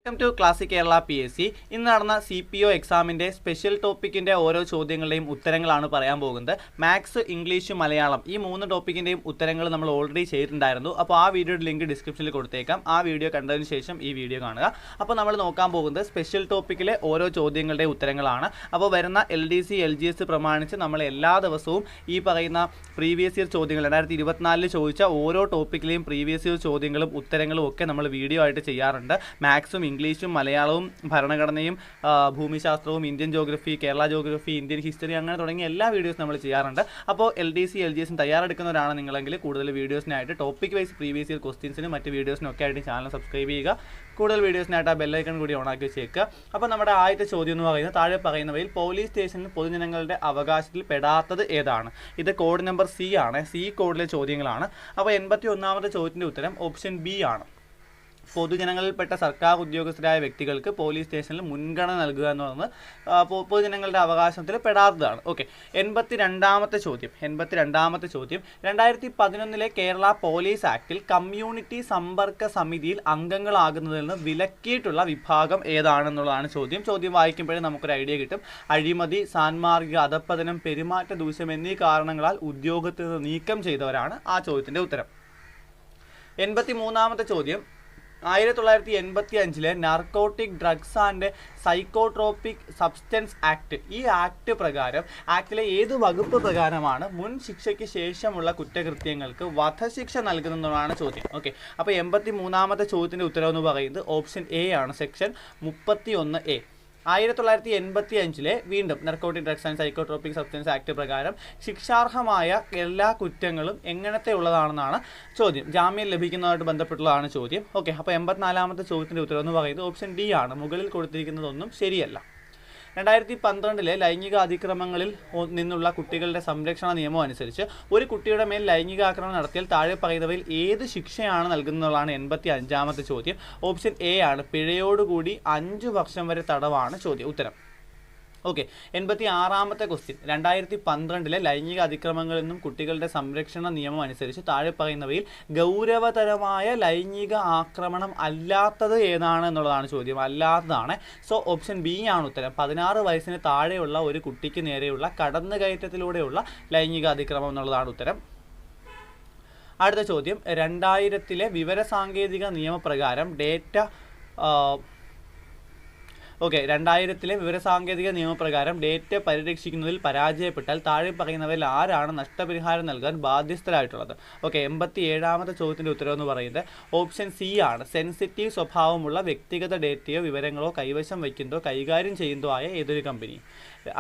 Welcome to classic Kerala PSC. ഇന്ന് നടന്ന CPO എക്സാമിൻ്റെ സ്പെഷ്യൽ ടോപ്പിക്കിൻ്റെ ഓരോ ചോദ്യങ്ങളുടെയും ഉത്തരങ്ങളാണ് പറയാൻ പോകുന്നത്. മാത്സ്, ഇംഗ്ലീഷ്, മലയാളം ഈ 3 ടോപ്പിക്കിൻ്റെയും ഉത്തരങ്ങൾ നമ്മൾ ഓൾറെഡി ചെയ്തിട്ടുണ്ടായിരുന്നു. അപ്പോൾ ആ വീഡിയോയുടെ ലിങ്ക് ഡിസ്ക്രിപ്ഷനിൽ കൊടുത്തേക്കാം. ആ വീഡിയോ കണ്ടതിന് ശേഷം ഈ വീഡിയോ കാണുക. അപ്പോൾ നമ്മൾ നോക്കാൻ പോകുന്നത് സ്പെഷ്യൽ ടോപ്പിക്കിലെ ഓരോ ചോദ്യങ്ങളുടെയും ഉത്തരങ്ങളാണ്. അപ്പോൾ വരുന്ന LDC, LGS പ്രമാണിച്ച് നമ്മൾ എല്ലാ ദിവസവും ഈ പറയുന്ന പ്രീവിയസ് ഇയർ ചോദ്യങ്ങൾ 2024 ചോദിച്ച ഓരോ ടോപ്പിക്കിലെയും പ്രീവിയസ് ഇയർ ചോദ്യങ്ങളും ഉത്തരങ്ങളും ഒക്കെ നമ്മൾ വീഡിയോ ആയിട്ട് ചെയ്യാറുണ്ട്. മാത്സും ഇംഗ്ലീഷും മലയാളവും ഭരണഘടനയും ഭൂമിശാസ്ത്രവും Indian geography, Kerala geography, Indian history അങ്ങനെ തുടങ്ങിയ എല്ലാ വീഡിയോസും നമ്മൾ ചെയ്യാറുണ്ട്. അപ്പോൾ LDC, LGS തയ്യാറെടുക്കുന്നവരാണ് നിങ്ങളെങ്കിൽ കൂടുതൽ വീഡിയോസിനായിട്ട് ടോപ്പിക് വൈസ് പ്രീവിയസ് ഇയർ ക്വസ്റ്റ്യൻസിനും മറ്റ് വീഡിയോസിനും ഒക്കെ ആയിട്ട് ചാനൽ സബ്സ്ക്രൈബ് ചെയ്യുക. കൂടുതൽ വീഡിയോസിനായിട്ട് ആ ബെല്ലൈക്കൺ കൂടി ഓണാക്കി വെച്ചേക്കുക. അപ്പോൾ നമ്മുടെ ആദ്യത്തെ ചോദ്യം എന്ന് പറയുന്നത് താഴെ പറയുന്നവയിൽ പോലീസ് സ്റ്റേഷനിൽ പൊതുജനങ്ങളുടെ അവകാശത്തിൽ പെടാത്തത് ഏതാണ്? ഇത് കോഡ് നമ്പർ C ആണ്. C കോഡിലെ ചോദ്യങ്ങളാണ്. അപ്പോൾ 81ാമത്തെ ചോദ്യത്തിൻ്റെ ഉത്തരം ഓപ്ഷൻ B ആണ്. പൊതുജനങ്ങളിൽപ്പെട്ട സർക്കാർ ഉദ്യോഗസ്ഥരായ വ്യക്തികൾക്ക് പോലീസ് സ്റ്റേഷനിൽ മുൻഗണന നൽകുക എന്ന് പറയുന്നത് പൊതുജനങ്ങളുടെ അവകാശത്തിൽ പെടാത്തതാണ്. ഓക്കെ, 82ാമത്തെ ചോദ്യം 2011 കേരള പോലീസ് ആക്ടിൽ കമ്മ്യൂണിറ്റി സമ്പർക്ക സമിതിയിൽ അംഗങ്ങളാകുന്നതിൽ നിന്ന് വിലക്കിയിട്ടുള്ള വിഭാഗം ഏതാണെന്നുള്ളതാണ് ചോദ്യം. ചോദ്യം വായിക്കുമ്പോഴേ നമുക്കൊരു ഐഡിയ കിട്ടും. അഴിമതി, സാൻമാർഗിക അധപ്പതനം, പെരുമാറ്റ ദൂഷ്യം എന്നീ കാരണങ്ങളാൽ ഉദ്യോഗത്തിൽ നിന്ന് നീക്കം ചെയ്തവരാണ് ആ ചോദ്യത്തിൻ്റെ ഉത്തരം. 83ാമത്തെ ചോദ്യം 1985 narcotic drugs and psychotropic substance act. ഈ ആക്ട് പ്രകാരം ആക്ടിലെ ഏത് വകുപ്പ് പ്രകാരമാണ് മുൻ ശിക്ഷയ്ക്ക് ശേഷമുള്ള കുറ്റകൃത്യങ്ങൾക്ക് വധശിക്ഷ നൽകുന്നതാണ് ചോദ്യം. ഓക്കെ, അപ്പോൾ 83ാമത്തെ ചോദ്യത്തിൻ്റെ ഉത്തരം എന്ന് പറയുന്നത് ഓപ്ഷൻ A ആണ്, സെക്ഷൻ 31A. 1985 വീണ്ടും narcotic drugs and psychotropic substance act പ്രകാരം ശിക്ഷാർഹമായ എല്ലാ കുറ്റങ്ങളും എങ്ങനത്തെ ഉള്ളതാണെന്നാണ് ചോദ്യം. ജാമ്യം ലഭിക്കുന്നതുമായിട്ട് ബന്ധപ്പെട്ടുള്ളതാണ് ചോദ്യം. ഓക്കെ, അപ്പോൾ 84ാമത്തെ ചോദ്യത്തിൻ്റെ ഉത്തരം എന്ന് പറയുന്നത് ഓപ്ഷൻ D ആണ്. മുകളിൽ കൊടുത്തിരിക്കുന്നതൊന്നും ശരിയല്ല. 2012 ലൈംഗിക അതിക്രമങ്ങളിൽ നിന്നുള്ള കുട്ടികളുടെ സംരക്ഷണ നിയമം അനുസരിച്ച് ഒരു കുട്ടിയുടെ മേൽ ലൈംഗികാക്രമണം നടത്തിയാൽ താഴെ പറയുന്നവയിൽ ഏത് ശിക്ഷയാണ് നൽകുന്നതാണ് 85ാമത്തെ ചോദ്യം. ഓപ്ഷൻ A ആണ്. പിഴയോടുകൂടി 5 വർഷം വരെ തടവാണ് ചോദ്യം ഉത്തരം. ഓക്കെ, 86ാമത്തെ ക്വസ്റ്റ്യൻ 2012 ലൈംഗിക അതിക്രമങ്ങളിൽ നിന്നും കുട്ടികളുടെ സംരക്ഷണ നിയമം അനുസരിച്ച് താഴെ പറയുന്നവയിൽ ഗൗരവതരമായ ലൈംഗിക ആക്രമണം അല്ലാത്തത് ഏതാണ് എന്നുള്ളതാണ് ചോദ്യം. അല്ലാത്തതാണ്. സോ ഓപ്ഷൻ B ആണ് ഉത്തരം. 16 വയസ്സിന് താഴെയുള്ള ഒരു കുട്ടിക്ക് നേരെയുള്ള കടന്നുകയറ്റത്തിലൂടെയുള്ള ലൈംഗിക അതിക്രമം എന്നുള്ളതാണ് ഉത്തരം. അടുത്ത ചോദ്യം 2000 വിവരസാങ്കേതിക നിയമപ്രകാരം 2000 വിവരസാങ്കേതിക നിയമപ്രകാരം ഡേറ്റ പരിരക്ഷിക്കുന്നതിൽ പരാജയപ്പെട്ടാൽ താഴെ പറയുന്നവയിൽ ആരാണ് നഷ്ടപരിഹാരം നൽകാൻ ബാധ്യസ്ഥരായിട്ടുള്ളത്? ഓക്കെ, 87ാമത്തെ ചോദ്യത്തിൻ്റെ ഉത്തരം എന്ന് പറയുന്നത് ഓപ്ഷൻ C ആണ്. സെൻസിറ്റീവ് സ്വഭാവമുള്ള വ്യക്തിഗത ഡേറ്റയോ വിവരങ്ങളോ കൈവശം വയ്ക്കുന്നതോ കൈകാര്യം ചെയ്യുന്നതോ ആയ ഏതൊരു കമ്പനി.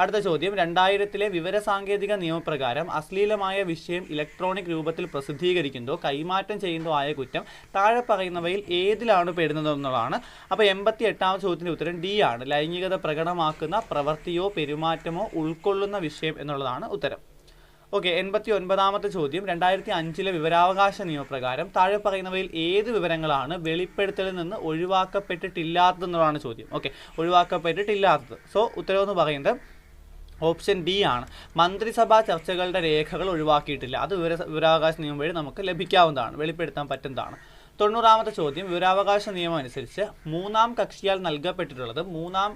അടുത്ത ചോദ്യം 2000 വിവരസാങ്കേതിക നിയമപ്രകാരം അശ്ലീലമായ വിഷയം ഇലക്ട്രോണിക് രൂപത്തിൽ പ്രസിദ്ധീകരിക്കുന്നതോ കൈമാറ്റം ചെയ്യുന്നതോ ആയ കുറ്റം താഴെ പറയുന്നവയിൽ ഏതിലാണ് പെടുന്നതെന്നുള്ളതാണ്. അപ്പോൾ 88ാമത്തെ ചോദ്യത്തിൻ്റെ ഉത്തരം D ആണ്. ലൈംഗികത പ്രകടമാക്കുന്ന പ്രവൃത്തിയോ പെരുമാറ്റമോ ഉൾക്കൊള്ളുന്ന വിഷയം എന്നുള്ളതാണ് ഉത്തരം. ഓക്കെ, 89ാമത്തെ ചോദ്യം 2005 വിവരാവകാശ നിയമപ്രകാരം താഴെ പറയുന്നവയിൽ ഏത് വിവരങ്ങളാണ് വെളിപ്പെടുത്തലിൽ നിന്ന് ഒഴിവാക്കപ്പെട്ടിട്ടില്ലാത്തതെന്നുള്ളതാണ് ചോദ്യം. ഓക്കെ, ഒഴിവാക്കപ്പെട്ടിട്ടില്ലാത്തത്. സോ ഉത്തരവെന്ന് പറയുന്നത് ഓപ്ഷൻ D ആണ്. മന്ത്രിസഭാ ചർച്ചകളുടെ രേഖകൾ ഒഴിവാക്കിയിട്ടില്ല. അത് വിവരാവകാശ നിയമം വഴി നമുക്ക് ലഭിക്കാവുന്നതാണ്, വെളിപ്പെടുത്താൻ പറ്റുന്നതാണ്. 90ാമത്തെ ചോദ്യം വിവരാവകാശ നിയമം അനുസരിച്ച് മൂന്നാം കക്ഷിയാൽ നൽകപ്പെട്ടിട്ടുള്ളത് മൂന്നാം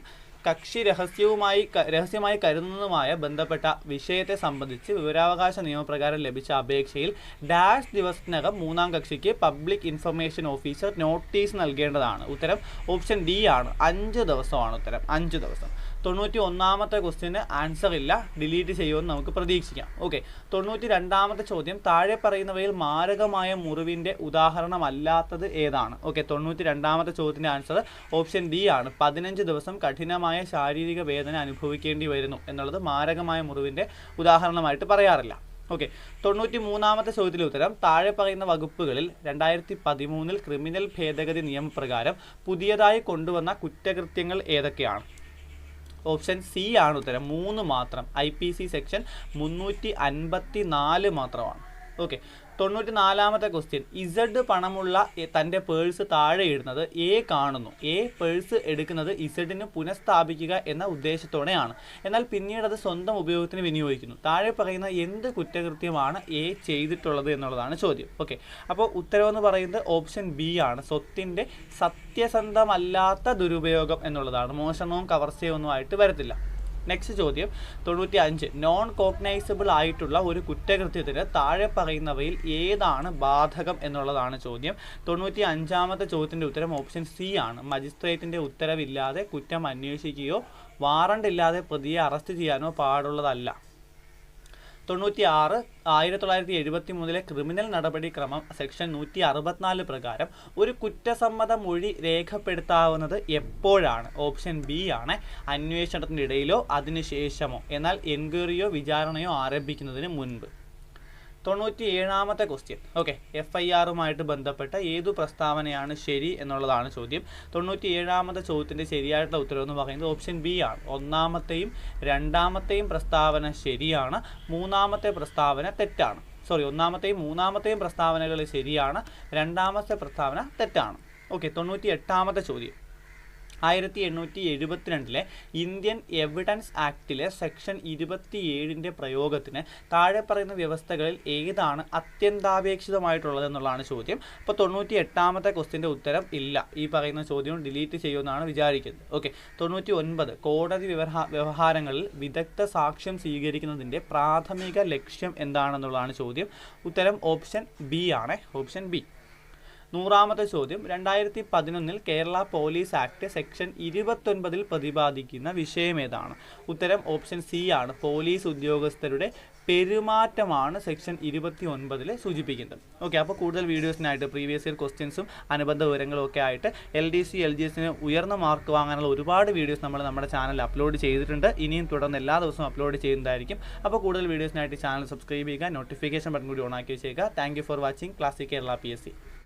കക്ഷി രഹസ്യമായി കരുതുന്നതുമായ ബന്ധപ്പെട്ട വിഷയത്തെ സംബന്ധിച്ച് വിവരാവകാശ നിയമപ്രകാരം ലഭിച്ച അപേക്ഷയിൽ ഡാഷ് ദിവസത്തിനകം മൂന്നാം കക്ഷിക്ക് പബ്ലിക് ഇൻഫർമേഷൻ ഓഫീസർ നോട്ടീസ് നൽകേണ്ടതാണ്. ഉത്തരം ഓപ്ഷൻ D ആണ്. 5 ദിവസമാണ് ഉത്തരം. 5 ദിവസം. 91ാമത്തെ ക്വസ്റ്റ്യന് ആൻസർ ഇല്ല, ഡിലീറ്റ് ചെയ്യുമെന്ന് നമുക്ക് പ്രതീക്ഷിക്കാം. ഓക്കെ, 92ാമത്തെ ചോദ്യം താഴെ പറയുന്നവയിൽ മാരകമായ മുറിവിൻ്റെ ഉദാഹരണമല്ലാത്തത് ഏതാണ്? ഓക്കെ, 92ാമത്തെ ചോദ്യത്തിൻ്റെ ആൻസർ ഓപ്ഷൻ D ആണ്. 15 ദിവസം കഠിനമായ ശാരീരിക വേദന അനുഭവിക്കേണ്ടി വരുന്നു എന്നുള്ളത് മാരകമായ മുറിവിൻ്റെ ഉദാഹരണമായിട്ട് പറയാറില്ല. ഓക്കെ, 93ാമത്തെ ചോദ്യത്തിലെ ഉത്തരം താഴെ പറയുന്ന വകുപ്പുകളിൽ 2013 ക്രിമിനൽ ഭേദഗതി നിയമപ്രകാരം പുതിയതായി കൊണ്ടുവന്ന കുറ്റകൃത്യങ്ങൾ ഏതൊക്കെയാണ്? ഓപ്ഷൻ C ആണ് ഉത്തരം. 3 മാത്രം. IPC സെക്ഷൻ 354 മാത്രമാണ്. ഓക്കെ, 94ാമത്തെ ക്വസ്റ്റ്യൻ, ഇസഡ് പണമുള്ള തൻ്റെ പേഴ്സ് താഴെ ഇടുന്നത് എ കാണുന്നു. എ പേഴ്സ് എടുക്കുന്നത് ഇസഡിന് പുനഃസ്ഥാപിക്കുക എന്ന ഉദ്ദേശത്തോടെയാണ്. എന്നാൽ പിന്നീട് അത് സ്വന്തം ഉപയോഗത്തിന് വിനിയോഗിക്കുന്നു. താഴെ പറയുന്ന എന്ത് കുറ്റകൃത്യമാണ് എ ചെയ്തിട്ടുള്ളത് എന്നുള്ളതാണ് ചോദ്യം. ഓക്കെ, അപ്പോൾ ഉത്തരവെന്ന് പറയുന്നത് ഓപ്ഷൻ ബി ആണ്. സ്വത്തിൻ്റെ സത്യസന്ധമല്ലാത്ത ദുരുപയോഗം എന്നുള്ളതാണ്. മോഷണവും കവർച്ചയൊന്നും ആയിട്ട് വരത്തില്ല. നെക്സ്റ്റ് ചോദ്യം 95, നോൺ കോഗ്നൈസബിൾ ആയിട്ടുള്ള ഒരു കുറ്റകൃത്യത്തിന് താഴെ പറയുന്നവയിൽ ഏതാണ് ബാധകം എന്നുള്ളതാണ് ചോദ്യം. 95ാമത്തെ ചോദ്യത്തിൻ്റെ ഉത്തരം ഓപ്ഷൻ സി ആണ്. മജിസ്ട്രേറ്റിൻ്റെ ഉത്തരവില്ലാതെ കുറ്റം അന്വേഷിക്കുകയോ വാറണ്ട് ഇല്ലാതെ പ്രതിയെ അറസ്റ്റ് ചെയ്യാനോ പാടുള്ളതല്ല. 96, 1973 ക്രിമിനൽ നടപടിക്രമം സെക്ഷൻ 164 പ്രകാരം ഒരു കുറ്റസമ്മത മൊഴി രേഖപ്പെടുത്താവുന്നത് എപ്പോഴാണ്? ഓപ്ഷൻ ബി ആണ്. അന്വേഷണത്തിനിടയിലോ അതിനുശേഷമോ, എന്നാൽ എൻക്വയറിയോ വിചാരണയോ ആരംഭിക്കുന്നതിന് മുൻപ്. 97ാമത്തെ ക്വസ്റ്റ്യൻ. ഓക്കെ, FIRുമായിട്ട് ബന്ധപ്പെട്ട ഏതു പ്രസ്താവനയാണ് ശരി എന്നുള്ളതാണ് ചോദ്യം. 97ാമത്തെ ചോദ്യത്തിൻ്റെ ശരിയായിട്ടുള്ള ഉത്തരവ് എന്ന് പറയുന്നത് ഓപ്ഷൻ ബി ആണ്. ഒന്നാമത്തെയും രണ്ടാമത്തെയും പ്രസ്താവന ശരിയാണ്, മൂന്നാമത്തെ പ്രസ്താവന തെറ്റാണ്. ഒന്നാമത്തെയും മൂന്നാമത്തെയും പ്രസ്താവനകൾ ശരിയാണ്, രണ്ടാമത്തെ പ്രസ്താവന തെറ്റാണ്. ഓക്കെ, 98ാമത്തെ ചോദ്യം. 1872 ഇന്ത്യൻ എവിഡൻസ് ആക്ടിലെ സെക്ഷൻ 27ൻ്റെ പ്രയോഗത്തിന് താഴെ പറയുന്ന വ്യവസ്ഥകളിൽ ഏതാണ് അത്യന്താപേക്ഷിതമായിട്ടുള്ളത് എന്നുള്ളതാണ് ചോദ്യം. അപ്പോൾ 98ാമത്തെ ക്വസ്റ്റ്യൻ്റെ ഉത്തരം ഇല്ല. ഈ പറയുന്ന ചോദ്യം ഡിലീറ്റ് ചെയ്യുമെന്നാണ് വിചാരിക്കുന്നത്. ഓക്കെ, 99 കോടതി വ്യവഹാരങ്ങളിൽ വിദഗ്ധ സാക്ഷ്യം സ്വീകരിക്കുന്നതിൻ്റെ പ്രാഥമിക ലക്ഷ്യം എന്താണെന്നുള്ളതാണ് ചോദ്യം. ഉത്തരം ഓപ്ഷൻ ബി ആണ്. Option B. 100ാമത്തെ ചോദ്യം. 2011 കേരള പോലീസ് ആക്ട് സെക്ഷൻ 29 പ്രതിപാദിക്കുന്ന വിഷയം ഏതാണ്? ഉത്തരം ഓപ്ഷൻ സി ആണ്. പോലീസ് ഉദ്യോഗസ്ഥരുടെ പെരുമാറ്റമാണ് സെക്ഷൻ 29 സൂചിപ്പിക്കുന്നത്. ഓക്കെ, അപ്പോൾ കൂടുതൽ വീഡിയോസിനായിട്ട് പ്രീവിയസ് ഇയർ ക്വസ്റ്റ്യൻസും അനുബന്ധ വിവരങ്ങളും ഒക്കെ ആയിട്ട് LDC LGSന് ഉയർന്ന മാർക്ക് വാങ്ങാനുള്ള ഒരുപാട് വീഡിയോസ് നമ്മൾ നമ്മുടെ ചാനലിൽ അപ്ലോഡ് ചെയ്തിട്ടുണ്ട്. ഇനിയും തുടർന്ന് എല്ലാ ദിവസവും അപ്ലോഡ് ചെയ്യുന്നതായിരിക്കും. അപ്പോൾ കൂടുതൽ വീഡിയോസിനായിട്ട് ചാനൽ സബ്സ്ക്രൈബ് ചെയ്യുക, നോട്ടിഫിക്കേഷൻ ബട്ടൺ കൂടി ഓൺ ആക്കി വെച്ചേക്കുക. Thank you for watching classic Kerala PSC.